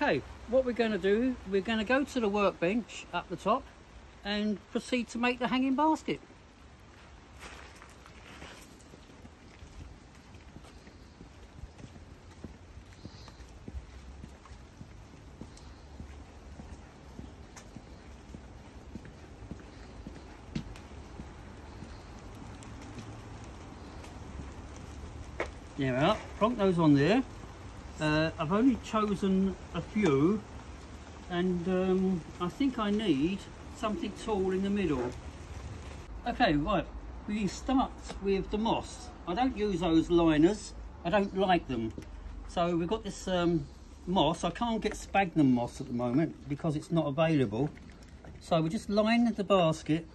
Okay, what we're going to do, we're going to go to the workbench up the top and proceed to make the hanging basket. There we are, plonk those on there. I've only chosen a few, and I think I need something tall in the middle. Okay, right, we start with the moss. I don't use those liners, I don't like them. So we've got this moss. I can't get sphagnum moss at the moment because it's not available. So we just line the basket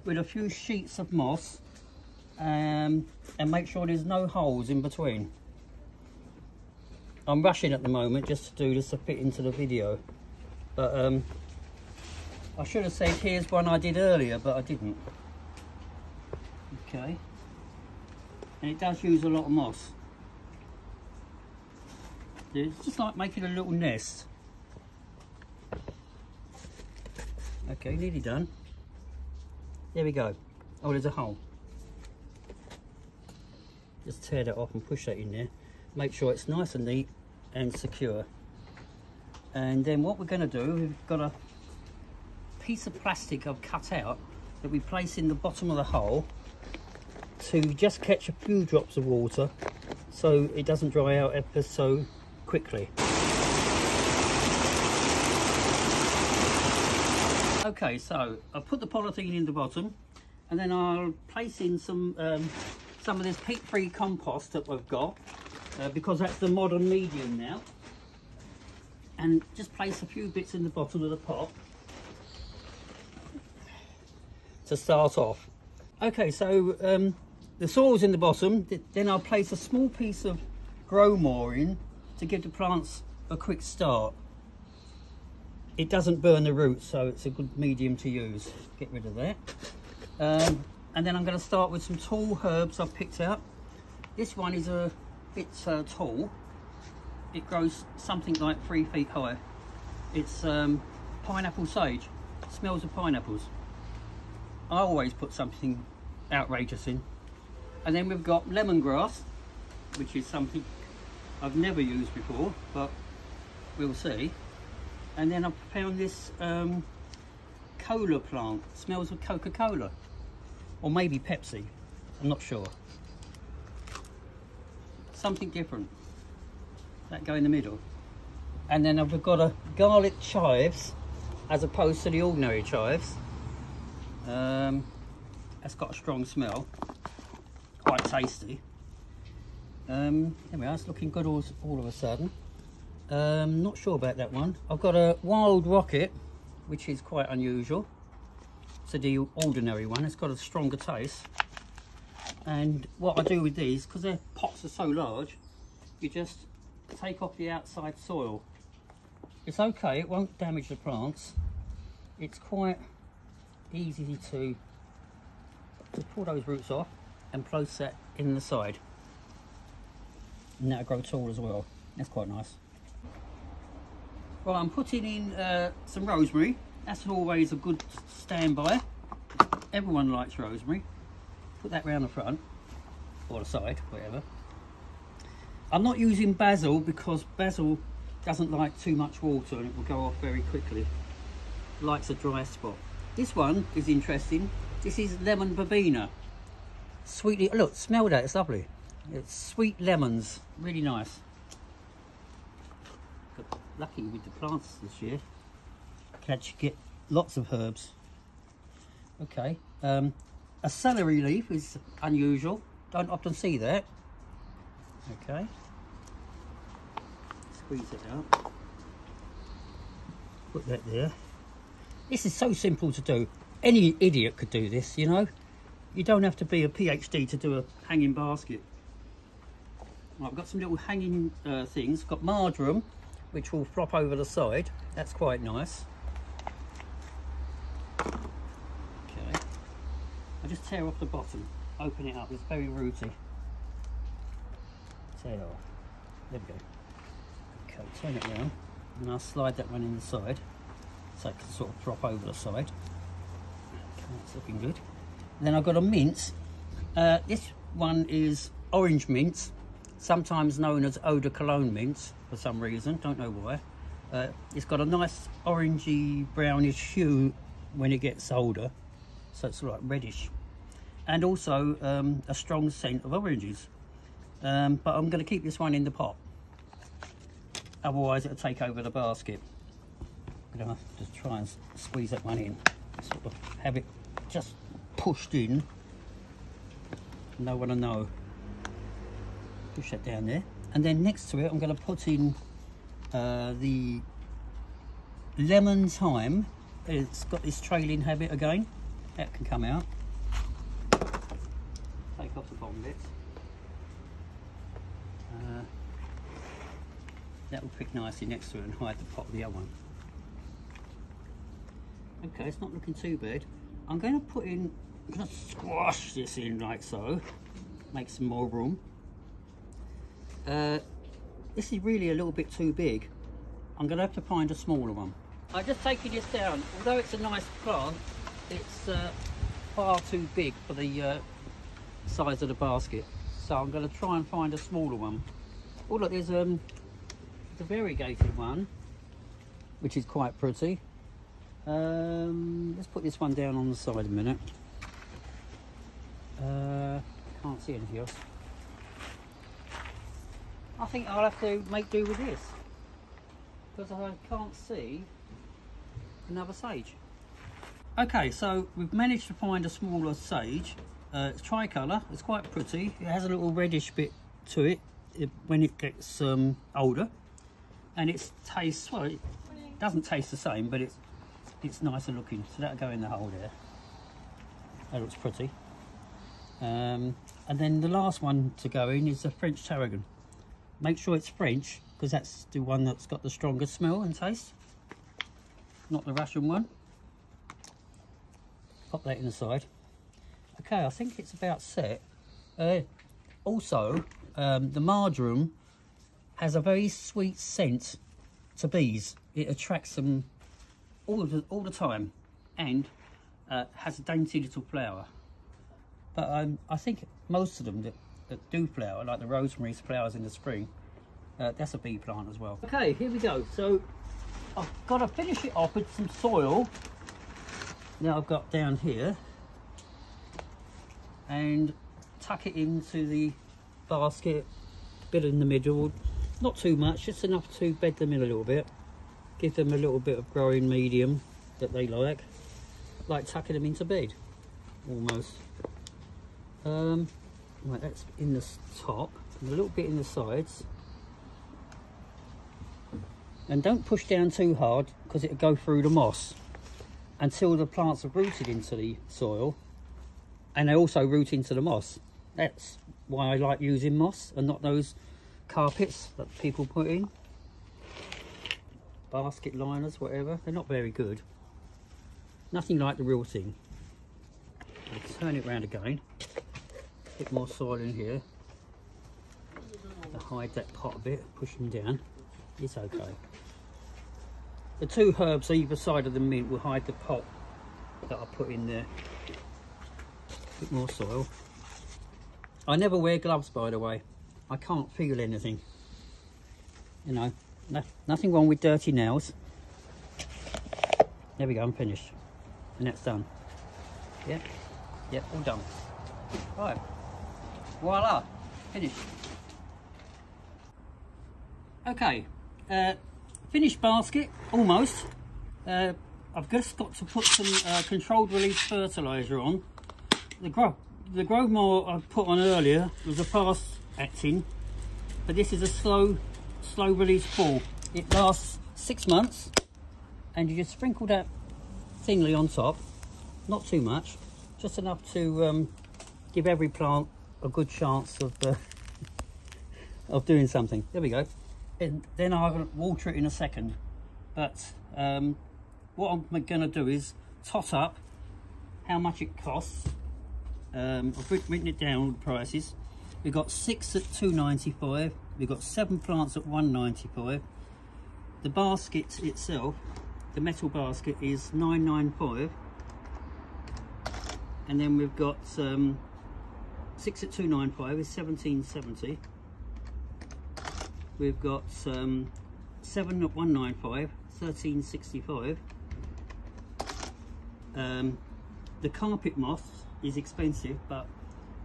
with a few sheets of moss and make sure there's no holes in between. I'm rushing at the moment just to do this to fit into the video, but I should have said here's one I did earlier, but I didn't. Okay, and it does use a lot of moss. It's just like making a little nest. Okay, nearly done. There we go. Oh, there's a hole. Just tear that off and push that in there. Make sure it's nice and neat and secure. And then what we're going to do, we've got a piece of plastic I've cut out that we place in the bottom of the hole to just catch a few drops of water so it doesn't dry out ever so quickly. Okay, so I'll put the polythene in the bottom, and then I'll place in some of this peat-free compost that we've got, because that's the modern medium now, and just place a few bits in the bottom of the pot to start off. Okay, so the soil's in the bottom, then I'll place a small piece of grow more in to give the plants a quick start. It doesn't burn the roots, so it's a good medium to use. Get rid of that. And then I'm going to start with some tall herbs I've picked out. This one is a bit tall. It grows something like 3 feet high. It's pineapple sage. It smells of pineapples. I always put something outrageous in. And then we've got lemongrass, which is something I've never used before, but we'll see. And then I've found this cola plant. It smells of Coca-Cola. Or maybe Pepsi, I'm not sure. Something different. That go in the middle. And then I've got a garlic chives as opposed to the ordinary chives. That's got a strong smell. Quite tasty. There we are, it's looking good all of a sudden. Not sure about that one. I've got a wild rocket, which is quite unusual. So the ordinary one, it's got a stronger taste. And what I do with these, because their pots are so large, you just take off the outside soil. It's okay, it won't damage the plants. It's quite easy to pull those roots off and place that in the side. And that'll grow tall as well. That's quite nice. Right, I'm putting in some rosemary. That's always a good standby. Everyone likes rosemary. Put that round the front, or the side, whatever. I'm not using basil because basil doesn't like too much water and it will go off very quickly. It likes a dry spot. This one is interesting. This is lemon verbena. Sweetly, look, smell that, it's lovely. It's sweet lemons, really nice. Got lucky with the plants this year. Catch, get lots of herbs. Okay, a celery leaf is unusual. Don't often see that. Okay, squeeze it out. Put that there. This is so simple to do. Any idiot could do this, you know. You don't have to be a PhD to do a hanging basket. Right, I've got some little hanging things. Got marjoram, which will flop over the side. That's quite nice. Okay, I just tear off the bottom, open it up. It's very rooty. Tear it off. There we go. Okay, turn it around. and I'll slide that one in the side so it can sort of drop over the side. Okay, it's looking good. And then I've got a mint. This one is orange mint, sometimes known as eau de cologne mint for some reason, don't know why. It's got a nice orangey brownish hue when it gets older, so it's like reddish, and also a strong scent of oranges. But I'm going to keep this one in the pot, otherwise it'll take over the basket. I'm going to have to try and squeeze that one in, sort of have it just pushed in. No one will know. Push that down there, and then next to it I'm going to put in the lemon thyme. It's got this trailing habit again, that can come out. Take off the bottom bits. That will pick nicely next to it and hide the pot of the other one. Okay, it's not looking too bad. I'm going to put in, I'm going to squash this in like so, make some more room. This is really a little bit too big. I'm going to have to find a smaller one. I'm just taking this down. Although it's a nice plant, it's far too big for the size of the basket. So I'm going to try and find a smaller one. Oh look, there's a variegated one, which is quite pretty. Let's put this one down on the side a minute. Can't see anything else. I think I'll have to make do with this, because I can't see another sage. Okay, so we've managed to find a smaller sage. It's tricolour, it's quite pretty. It has a little reddish bit to it when it gets older, and it tastes, well, it doesn't taste the same, but it's nicer looking. So that'll go in the hole there. That looks pretty. And then the last one to go in is the French tarragon. Make sure it's French, because that's the one that's got the strongest smell and taste, not the Russian one. Pop that in the side. Okay, I think it's about set. Also, the marjoram has a very sweet scent to bees. It attracts them all the time, and has a dainty little flower. But I think most of them that do flower, like the rosemary flowers in the spring, that's a bee plant as well. Okay, here we go. So I've got to finish it off with some soil. Now I've got down here, and tuck it into the basket, bit in the middle, not too much, just enough to bed them in a little bit, give them a little bit of growing medium that they like tucking them into bed, almost. Right, that's in the top, and a little bit in the sides. And don't push down too hard, because it'll go through the moss until the plants are rooted into the soil, and they also root into the moss. That's why I like using moss and not those carpets that people put in. Basket liners, whatever. They're not very good. Nothing like the real thing. I'll turn it around again. Bit more soil in here to hide that pot a bit, push them down. It's okay. The two herbs either side of the mint will hide the pot that I put in there. Bit more soil. I never wear gloves, by the way. I can't feel anything. You know, nothing wrong with dirty nails. There we go, I'm finished. And that's done. Yep, all done. Right. Voila, finished. Okay, finished basket, almost. I've just got to put some controlled release fertiliser on. The Grow More I put on earlier was a fast acting, but this is a slow release full. It lasts 6 months, and you just sprinkle that thinly on top, not too much, just enough to give every plant a good chance of doing something. There we go. And then I'll water it in a second. But what I'm going to do is tot up how much it costs. I've written it down, all the prices. We've got 6 at $2.95. We've got 7 plants at $1.95. the basket itself, the metal basket, is £9.95, and then we've got 6 at £2.95 is £17.70. We've got 7 at £1.95, £13.65. The carpet moss is expensive, but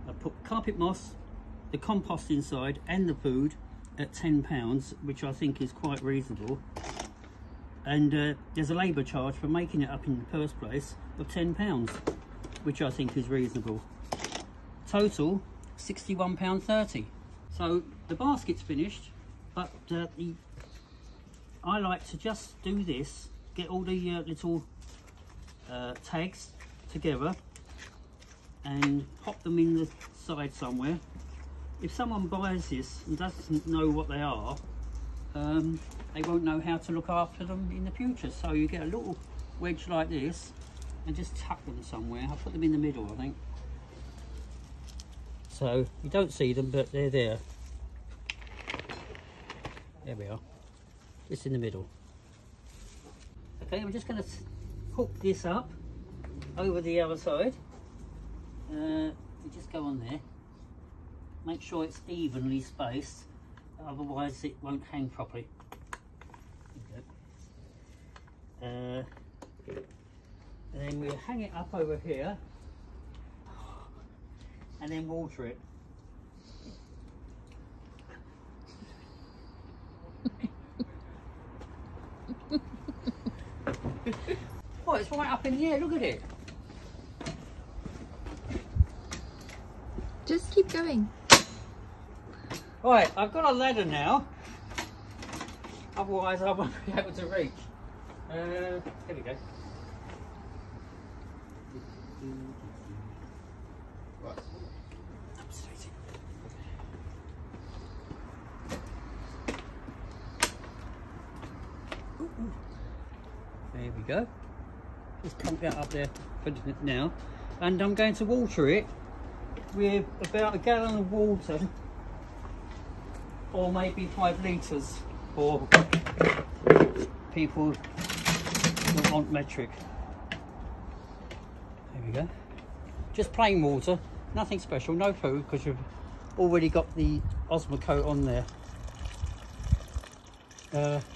I put carpet moss, the compost inside, and the food at £10, which I think is quite reasonable. And there's a labour charge for making it up in the first place of £10, which I think is reasonable. Total £61.30. So the basket's finished, but I like to just do this, get all the little tags together and pop them in the side somewhere. If someone buys this and doesn't know what they are, they won't know how to look after them in the future. So you get a little wedge like this and just tuck them somewhere. I'll put them in the middle, I think. So you don't see them, but they're there. There we are, just in the middle. Okay, I'm just going to hook this up over the other side. You just go on there. Make sure it's evenly spaced, otherwise it won't hang properly. And then we'll hang it up over here and then water it. Oh, it's right up in the air, look at it. Just keep going. Right, I've got a ladder now, otherwise I won't be able to reach. Here we go. Right. There we go. Just plonk that up there for now, and I'm going to water it with about a gallon of water, or maybe 5 litres for people that want metric. There we go. Just plain water, nothing special, no food, because you've already got the Verbena Co on there.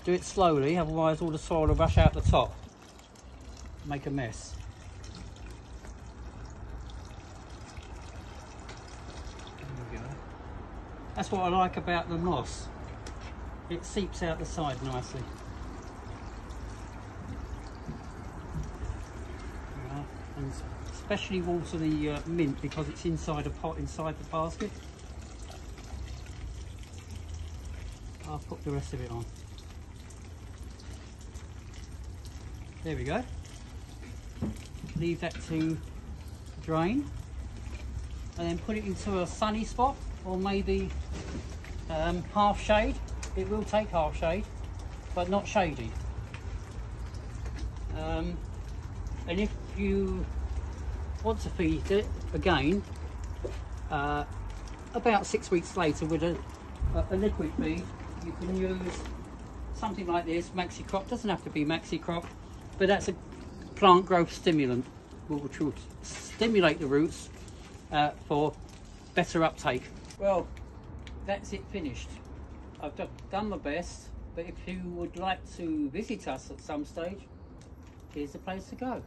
Do it slowly, otherwise all the soil will rush out the top, make a mess. That's what I like about the moss. It seeps out the side nicely. And especially water the mint because it's inside a pot inside the basket. I'll put the rest of it on. There we go. Leave that to drain and then put it into a sunny spot, or maybe half shade. It will take half shade, but not shady. And if you want to feed it again, about 6 weeks later with a liquid feed, you can use something like this, Maxi Crop. Doesn't have to be Maxi Crop, but that's a plant growth stimulant, which will stimulate the roots for better uptake. Well, that's it finished. I've done my best, but if you would like to visit us at some stage, here's the place to go.